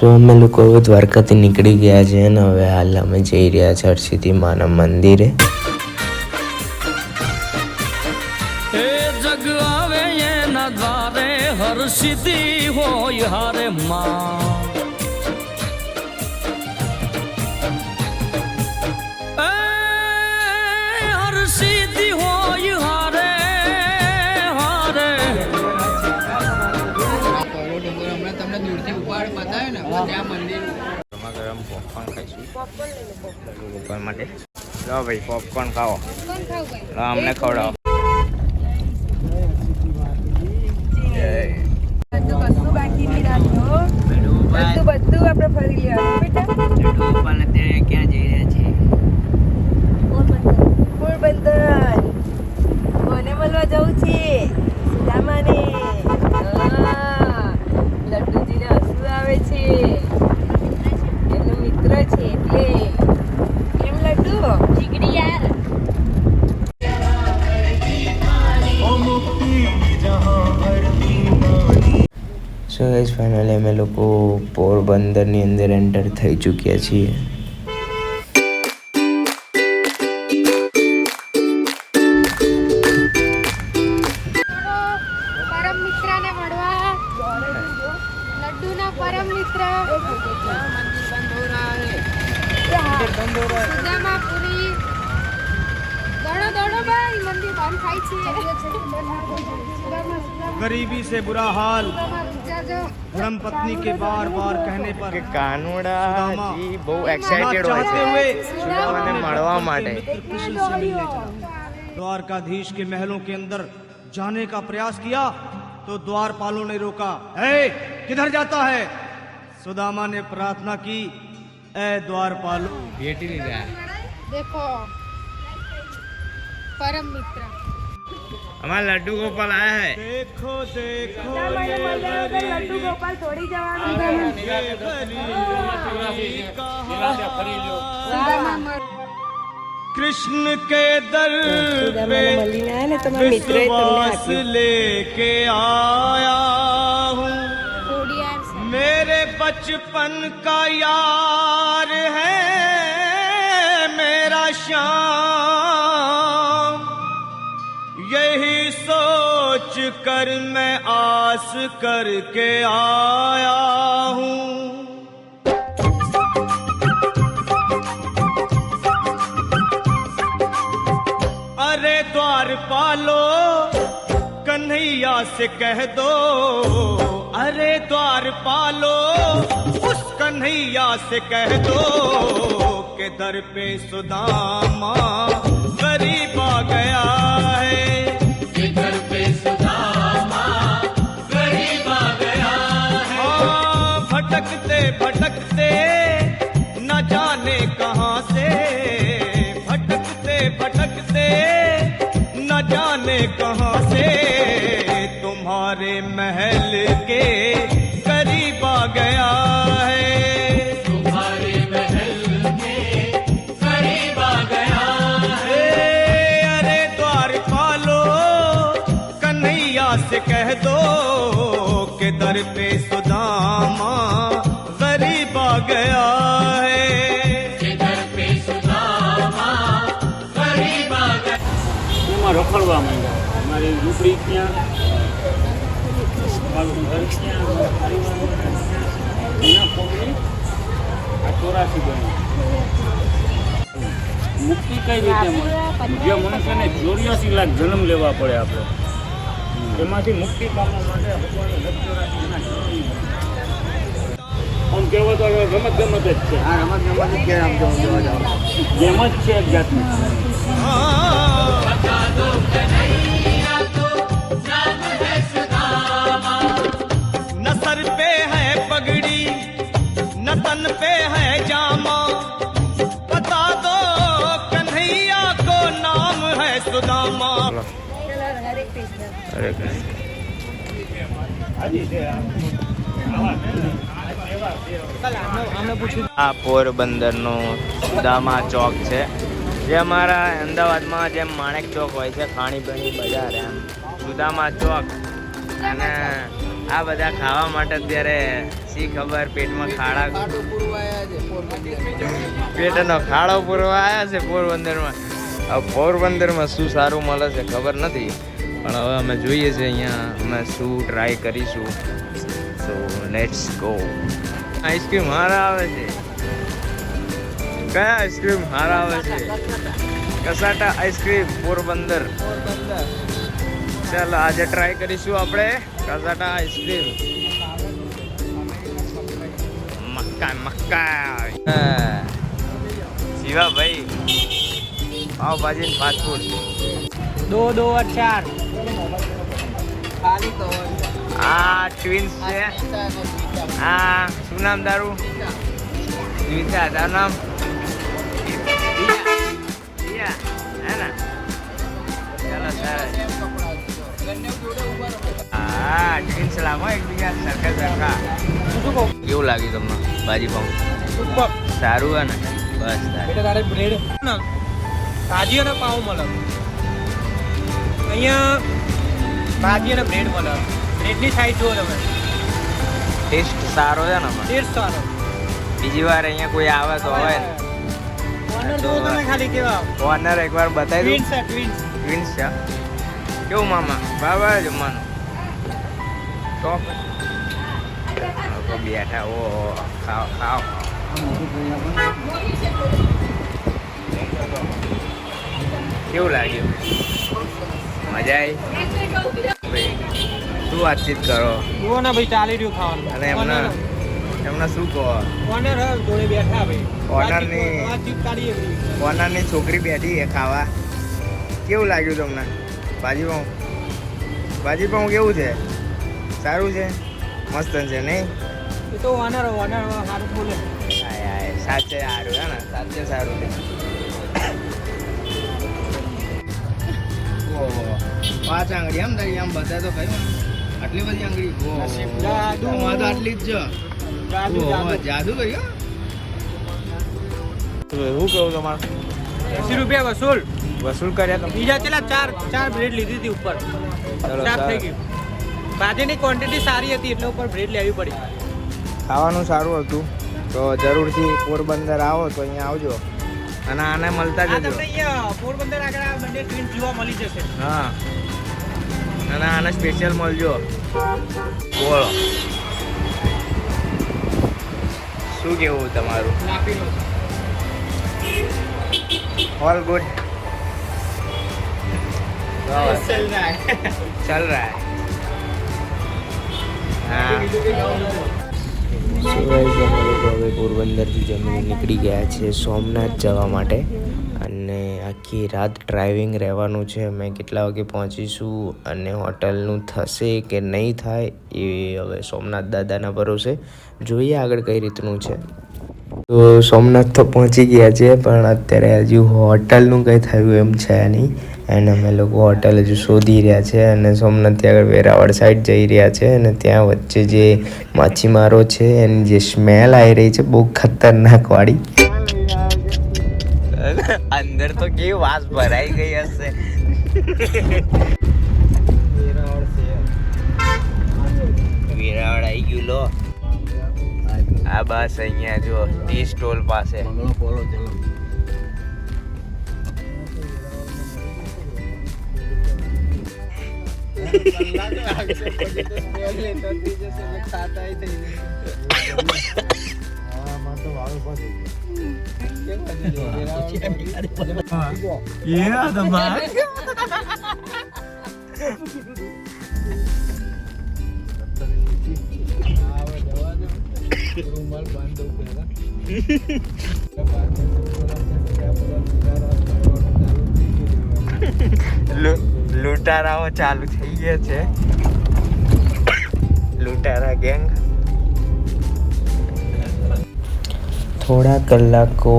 સો અમે લોકો દ્વારકાથી નીકળી ગયા છે અને હવે હાલ અમે જઈ રહ્યા છે હરસિદ્ધિ માના મંદિરે. જગ આવે એના દ્વારે હરસિદ્ધિ હોય હારે માં. હરસિદ્ધિ હોય હારે હારે. તમને દૂરથી ઉપાડ બતાવ્યો ને ત્યાં મંદિર ગરમ પોપકોર્ન ખાઈશું ઉપર માટે. લો ભાઈ પોપકોર્ન ખાઓ. લો અમને ખવડાવો. બધું બાકી નહીં રાખ્યો. બધું આપણે ફરી લેવાનું બેટા. અત્યારે ક્યાં જઈ રહ્યા છીએ? પોરબંદર. કોને મળવા જવું છે? સુદામાને. લડ્ડુજીને હસવું આવે છે. એનો મિત્ર છે એટલે. કેમ લડ્ડુ? જીગડી યાર. સો ગાઈસ ફાઇનલી અમે લોકો પોરબંદરની અંદર એન્ટર થઈ ચૂક્યા છીએ. પરમ મિત્રને મળવા. લડ્ડુના પરમ મિત્ર સુદામાપુરી. દોડો દોડો ભાઈ, મંદિર બંધ થાય છે. गरीबी से बुरा हाल धर्म पत्नी के बार बार कहने पर કાનુડા જી બહુ એક્સાઇટેડ હોય છે સુદામાને મળવા માટે. द्वारकाधीश के महलों के अंदर जाने का प्रयास किया तो द्वारपालों ने रोका. ए किधर जाता है? सुदामा ने प्रार्थना की, ए द्वारपालों. देखो परम मित्र. हमारा लड्डू गोपाल आया है. देखो देखो લડ્ડુ ગોપાલ થોડી જવાનું. कृष्ण के दर पे મળીને આયા ને તમારા મિત્રએ તમને विश्वास આપ્યું. लेके आया हूँ. थोड़ी यार से. मेरे बचपन का यार है मेरा श्याम. यही सोच कर मैं आस करके आया हूँ. अरे द्वारपालो कन्हैया से कह दो. अरे द्वारपालो उस कन्हैया से कह दो के दर पे सुदामा गरीब आ गया है. के दर पे सुदामा गरीब आ गया है. भटकते भटकते न जाने कहाँ से. भटकते भटकते न जाने कहाँ से तुम्हारे महल के करीब आ गया है. तुम्हारे महल के करीब आ गया है. अरे द्वारपालो कन्हैया से कह दो के दर पे सुदामा गरीब आ गया है. के दर पे सुदामा गरीब आ गया. એમાં રખડવા માંડ્યા. અમારી ઝૂંપડી ત્યાં, મારું ઘર ત્યાં, એના પગની આ 84 બની. મુક્તિ કઈ રીતે મળે? જે મનુષ્યને 84 લાખ જન્મ લેવા પડે આપણે, એમાંથી મુક્તિ પામવા માટે ભગવાને 84 લાખ જન્મ. આમ કહેવા તો રમત ગમત જ છે. આ રમત ગમત જ આમ ગેમ જ છે એક જાતની. न सर पे है पगड़ी न तन पे है जामा. बता दो कन्हैया को नाम है सुदामा. હરે કૃષ્ણ. અરે કૃષ્ણ. આ પોરબંદરનો સુદામા ચોક છે, જે અમારા અમદાવાદમાં જેમ માણેક ચોક હોય છે, ખાણીપીણી બજાર, એમ સુદામા ચોક. અને આ બધા ખાવા માટે અત્યારે શી ખબર પેટમાં ખાડા ખાટું પૂરું આયા છે પોરબંદર. પેટનો ખાડો પૂરવા આવ્યા છે પોરબંદરમાં. હવે પોરબંદરમાં શું સારું મળે છે ખબર નથી, પણ હવે અમે જોઈએ છીએ અહીંયા અમે શું ટ્રાય કરીશું. So let's go. આઈસ્ક્રીમ હારા આવે છે. કયા આઈસ્ક્રીમ હારા આવે છે? Cassata ice cream Porbandar. ચાલો આજે ટ્રાય કરીશું આપણે કસાટા આઈસ્ક્રીમ. મક્કા શિવા ભાઈ પાવભાજી ફાસ્ટ ફૂડ. 2 और 4 ખાલી તો આ ટ્વિન્સ છે. આ શું નામ તારું? દ્વિતા. તારું નામ? રિયા. હે ને? ચાલો સરસ. હા ટ્વિન્સ લાગો એકબીજા સરખા સરખા. કેવું લાગ્યું તમને ભાજી પાઉં? સારું હે ને? બસ તારે બ્રેડ ભાજી અને પાઉં મળે અહીંયા. ભાજી અને બ્રેડ મળે. બ્રેડની સાઈઝ જુઓ તમે. ટેસ્ટ સારો છે ને? ટેસ્ટ સારો. બીજી વાર અહીંયા કોઈ આવે તો હવે ઓનર જુઓ તમે ખાલી કેવા. ઓનર એકવાર બતાવી દઉં. ટ્વિન્સ ટ્વિન્સ છે. કેવું મામા બરાબર જમવાનું? તો લોકો બેઠા. ઓ ખાઓ ખાઓ. કેવું લાગ્યું? મજા આવી? શું વાતચીત કરો? જુઓ ને ભાઈ ચાલી રહ્યું ખાવાનું. અને એમને શું કહો? ઓનર જોડે બેઠા ભાઈ. ઓનરની- વાતચીત ચાલી રહી. ઓનરની છોકરી બેઠી છે ખાવા. કેવું લાગ્યું તમને ભાજી પાઉં? ભાજી પાઉં કેવું છે? સારું છે? મસ્ત છે નહીં? એ તો ઓનર સારું બોલે. હાય હાય સાચે સારું હે ને? સાચે સારું છે. ઓહો 5 આંગળી એમ તારી? આમ બતાય તો ખરી મને. આટલી બધી આંગળી? ઓહો જાદુ. અમારે તો આટલી જ છે. ઓહો, જાદુ કર્યો. શું કહું તમારે? 80 રૂપિયા વસૂલ. વસૂલ કર્યા તમે? બીજા કેટલા 4 બ્રેડ લીધી હતી ઉપર. ચલો સાફ થઈ સર. ગયું. ભાજીની ક્વોન્ટિટી સારી હતી એટલે ઉપર બ્રેડ લેવી પડી. ખાવાનું સારું હતું તો જરૂરથી પોરબંદર આવો તો અહીંયા આવજો અને આને મળતા આ જજો. તમને અહીંયા પોરબંદર આગળ આ બંને ટ્વિન્સ જોવા મળી જશે. હા અને આને સ્પેશિયલ મળજો. બોલો શું કેવું તમારું? All good. ચલ રહા હૈ. હા હવે પોરબંદરથી જમીને નીકળી ગયા છે સોમનાથ જવા માટે અને આખી રાત ડ્રાઇવિંગ રહેવાનું છે. અમે કેટલા વાગે પહોંચીશું અને હોટલનું થશે કે નહીં થાય એ હવે સોમનાથ દાદાના ભરોસે. જોઈએ આગળ કઈ રીતનું છે. તો સોમનાથ તો પહોંચી ગયા છે પણ અત્યારે હજુ હોટલનું કંઈ થયું એમ છે નહીં અને અમે લોકો હોટલ હજુ શોધી રહ્યા છે અને સોમનાથથી આગળ વેરાવળ સાઈડ જઈ રહ્યા છે અને ત્યાં વચ્ચે જે માછીમારો છે એની જે સ્મેલ આવી રહી છે બહુ ખતરનાક વાળી. અંદર તો કેવી વાસ ભરાઈ ગઈ હશે. વેરાવળ આવી ગયું લો. આ બસ અહીંયા જો ટી સ્ટોલ પાસે. લૂંટારાઓ ચાલુ થઈ ગયા છે. લૂંટારા ગેંગ. થોડા કલાકો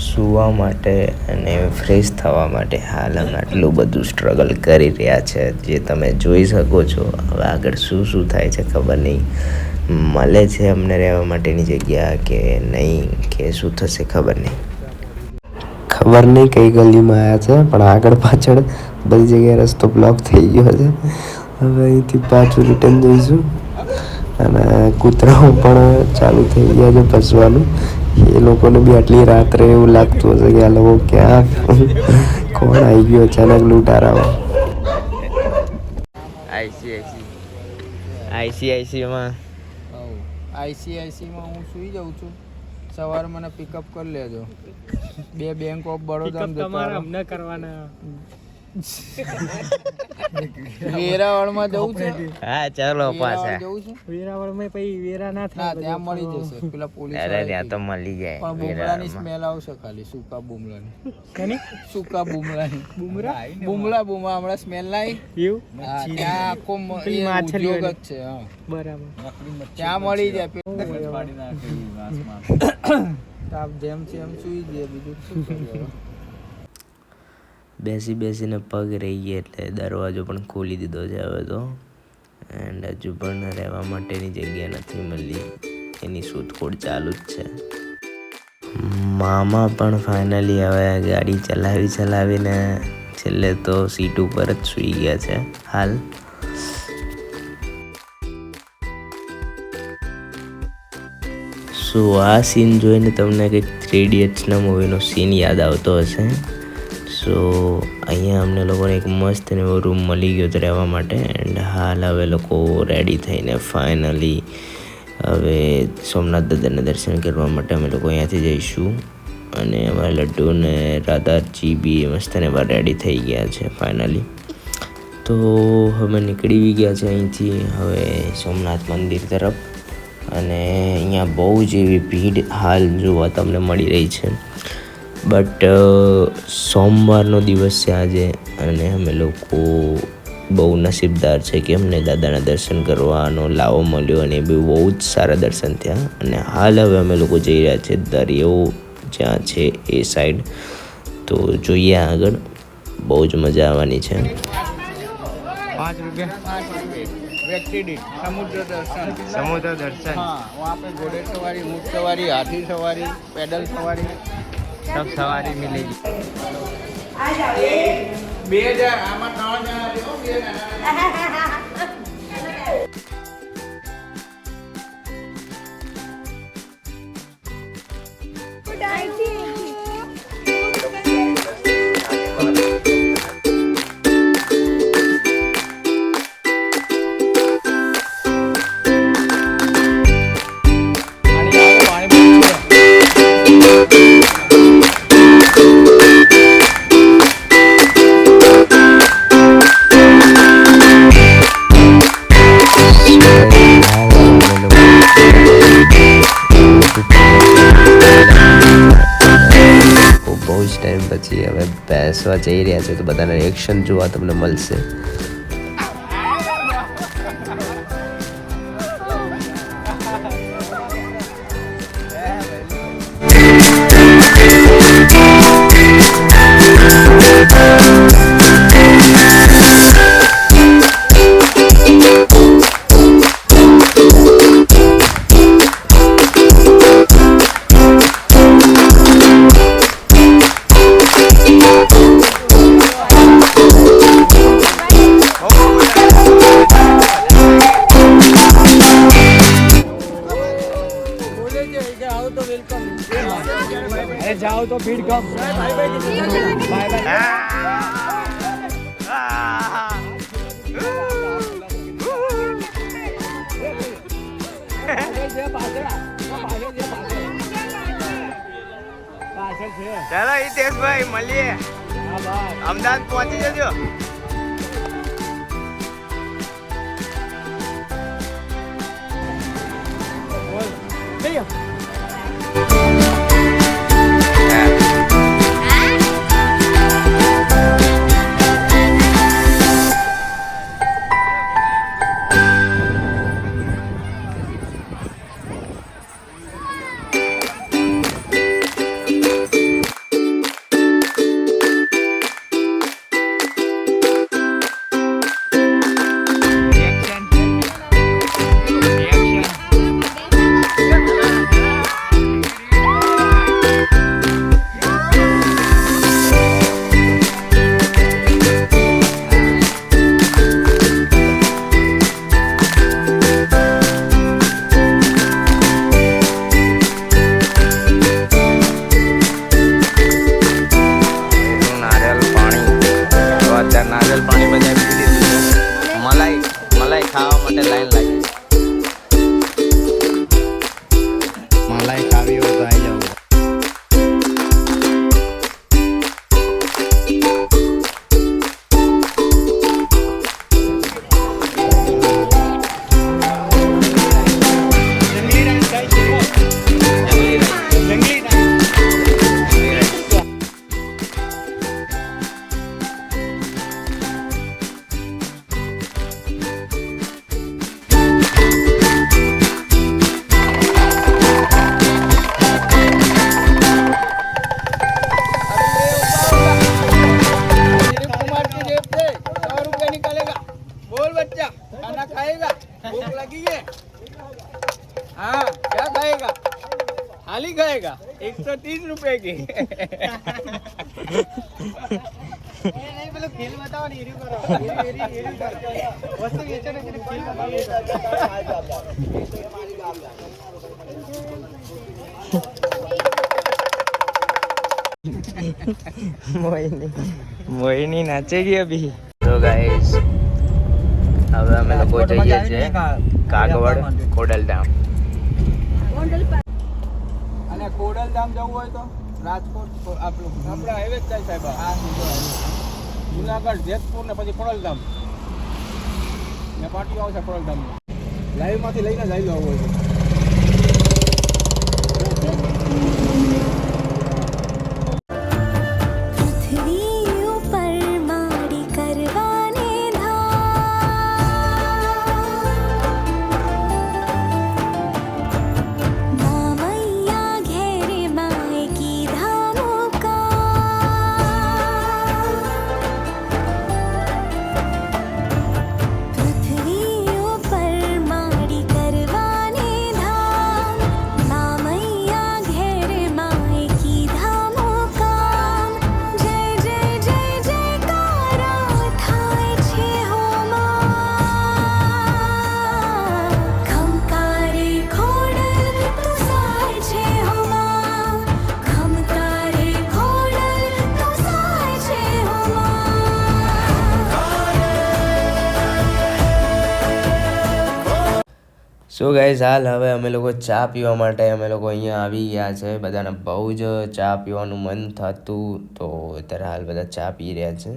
સૂવા માટે અને ફ્રેશ થવા માટે હાલ અમે આટલું બધું સ્ટ્રગલ કરી રહ્યા છે જે તમે જોઈ શકો છો. હવે આગળ શું શું થાય છે ખબર નહીં. મળે છે અમને રહેવા માટેની જગ્યા કે નહીં કે શું થશે ખબર નહીં. ખબર નહીં કઈ ગલીમાં આવ્યા છે પણ આગળ પાછળ બધી જગ્યાએ રસ્તો બ્લોક થઈ ગયો છે. હવે અહીંથી પાછું રિટર્ન જઈશું અને કૂતરાઓ પણ ચાલુ થઈ ગયા છે ભસવાનું. એ લોકોને બી આટલી રાત્રે એવું લાગતું હશે કે આ લોકો ક્યાં કોણ આવી ગયું અચાનક લૂંટારાઓ. આઈસીઆઈસીમાં આઈસીઆઈસીમાં હું સુઈ જાઉં છું. સવારે મને પિકઅપ કરી લેજો. બે બેંક ઓફ બરોડા અમને કરવાના. વેરાવળમાં જવું છે. હા ચાલો પાછા જવું છે. વેરાવળમાં પછી વેરા ના થાય. ત્યાં મળી જશે. પેલા પોલીસ ત્યાં તો મળી જાય. પણ બુમલાની સ્મેલ આવશે ખાલી. સૂકા બુમલાની. સૂકા બુમલાની. બુમલા હમણાં સ્મેલ લાવી. એવું ત્યાં આખો ઉદ્યોગ જ છે. હા બરાબર. ત્યાં મળી જાય. જેમ છે એમ સુઈ જાય. બીજું શું કરીએ? બેસીને પગ રહી ગયા એટલે દરવાજો પણ ખોલી દીધો છે હવે તો. એન્ડ હજુ પણ રહેવા માટેની જગ્યા નથી મળી. એની શોધખોળ ચાલુ જ છે. મામા પણ ફાઇનલી હવે ગાડી ચલાવીને છેલ્લે તો સીટ ઉપર જ સૂઈ ગયા છે હાલ. સો આ સીન જોઈને તમને કંઈક 3 ઇડિયટ્સના મૂવીનો સીન યાદ આવતો હશે. સો અહીંયા અમને લોકોને એક મસ્ત એવો રૂમ મળી ગયો હતો રહેવા માટે. એન્ડ હાલ હવે લોકો રેડી થઈને ફાઇનલી હવે સોમનાથ દાદાને દર્શન કરવા માટે અમે લોકો અહીંયાથી જઈશું. અને અમારા લડ્ડુ અને રાધાજી બી મસ્ત ને એવા રેડી થઈ ગયા છે ફાઇનલી. તો અમે નીકળી બી ગયા છે અહીંથી હવે સોમનાથ મંદિર તરફ. અને અહીંયા બહુ જ એવી ભીડ હાલ જોવા તમને મળી રહી છે. બટ સોમવારનો દિવસ છે આજે અને અમે લોકો બહુ નસીબદાર છે કે અમને દાદાના દર્શન કરવાનો લાવો મળ્યો અને એ બી બહુ જ સારા દર્શન થયા. અને હાલ હવે અમે લોકો જઈ રહ્યા છીએ દરિયો જ્યાં છે એ સાઈડ. તો જોઈએ આગળ, બહુ જ મજા આવવાની છે. 5 રૂપિયા વ્યક્તિ દીઠ સમુદ્ર દર્શન. હા वहाँ पे घोड़े सवारी, ऊँट सवारी, हाथी सवारी, पैदल सवारी, सब सवारी मिलेगी. 2000 આમાં 3 જણા દેવો. 2 જણા બહુ જ ટાઈમ પછી હવે બેસવા જઈ રહ્યા છે તો બધાના રિએક્શન જોવા તમને મળશે. જાઓ તો ભીડ કમ. બાય ચાલો હિતેશભાઈ મળીએ. અમદાવાદ પહોંચી જજો. हाँ क्या खाएगा थाली खाएगा 130 रुपए की खेल बताओ नहीं वस्तु बेचो ना खेल મોહિની નાચેગી અભી તો ગાઈસ હવે અમે લોકો જઈએ છીએ કાગવડ ખોડલધામ. અને ખોડલધામ જવું હોય તો રાજકોટ આપણા હાઈવે જ જાય સાહેબ. આ જુનાગઢ જેતપુર ને પછી ખોડલધામ ને પાટીઓ આવશે ખોડલધામ. લાઈવ માંથી લઈને જ આવી હોય છે. સો ગાઈઝ હાલ હવે અમે લોકો ચા પીવા માટે અમે લોકો અહીંયા આવી ગયા છે. બધાને બહુ જ ચા પીવાનું મન થતું તો અત્યારે હાલ બધા ચા પી રહ્યા છે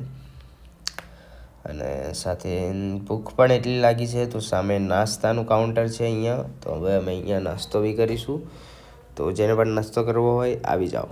અને સાથે ભૂખ પણ એટલી લાગી છે. તો સામે નાસ્તાનું કાઉન્ટર છે અહીંયા. તો હવે અમે અહીંયા નાસ્તો બી કરીશું. તો જેને પણ નાસ્તો કરવો હોય આવી જાઓ.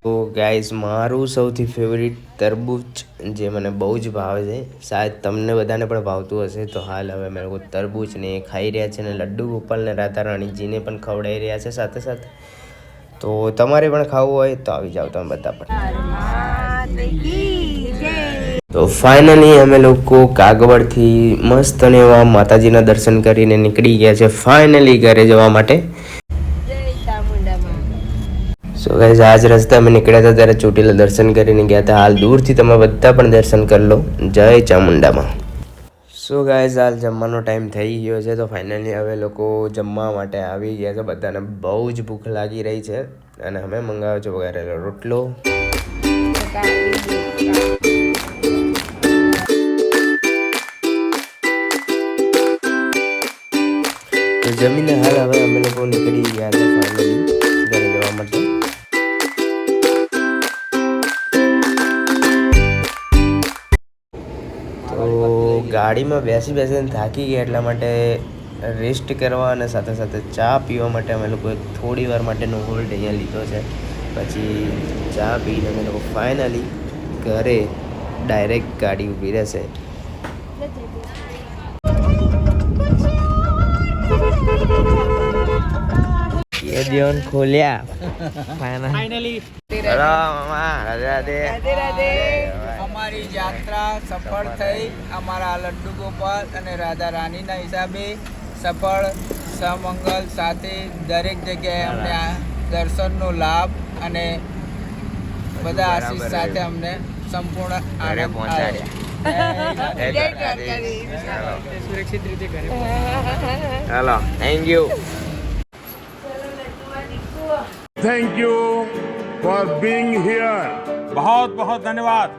તો ગાઈઝ મારું સૌથી ફેવરિટ તરબૂચ જે મને બહુ જ ભાવે છે, શાયદ તમને બધાને પણ ભાવતું હશે. તો હાલ હવે અમે લોકો તરબૂચને ખાઈ રહ્યા છે અને લડ્ડુ ગોપાલ ને રાધા રાણીજીને પણ ખવડાવી રહ્યા છે સાથે સાથે. તો તમારે પણ ખાવું હોય તો આવી જાઓ તમે બધા પણ. તો ફાઇનલી અમે લોકો કાગવડથી મસ્ત અને એવા માતાજીના દર્શન કરીને નીકળી ગયા છે ફાઇનલી ઘરે જવા માટે. સો ગાઈઝ આજ રસ્તે અમે નીકળ્યા હતા ત્યારે ચોટીલા દર્શન કરીને ગયા હતા. હાલ દૂરથી તમે બધા પણ દર્શન કરી લો. જય ચામુંડામાં. સો ગાઈઝ હાલ જમવાનો ટાઈમ થઈ ગયો છે. તો ફાઇનલી હવે લોકો જમવા માટે આવી ગયા છે. બધાને બહુ જ ભૂખ લાગી રહી છે અને અમે મંગાવ્યો છે વઘારેલો રોટલો. તો જમીને હાલ હવે અમે લોકો નીકળી ગયા છે ફાઇનલી ઘરે જવા માટે. તો ગાડીમાં બેસી બેસીને થાકી ગયા એટલા માટે રેસ્ટ કરવા અને સાથે સાથે ચા પીવા માટે અમે લોકોએ થોડી વાર માટેનો હોલ્ડ અહીંયા લીધો છે. પછી ચા પીને અમે લોકો ફાઇનલી ઘરે ડાયરેક્ટ ગાડી ઊભી રહેશે. જીવન ખોલ્યા ફાઇનલી. હેલો મામા, રાધે રાધે. અમારી યાત્રા સફળ થઈ. અમારા લડ્ડુ ગોપાલ અને રાધા રાણીના હિસાબે સફળ સમંગલ સાથે દરેક જગ્યાએ અમને આ દર્શનનો લાભ અને બધા આશીષ સાથે અમને સંપૂર્ણ આનંદ સુરક્ષિત રીતે ઘરે. Hello thank you. Thank you for being here. बहुत बहुत धन्यवाद.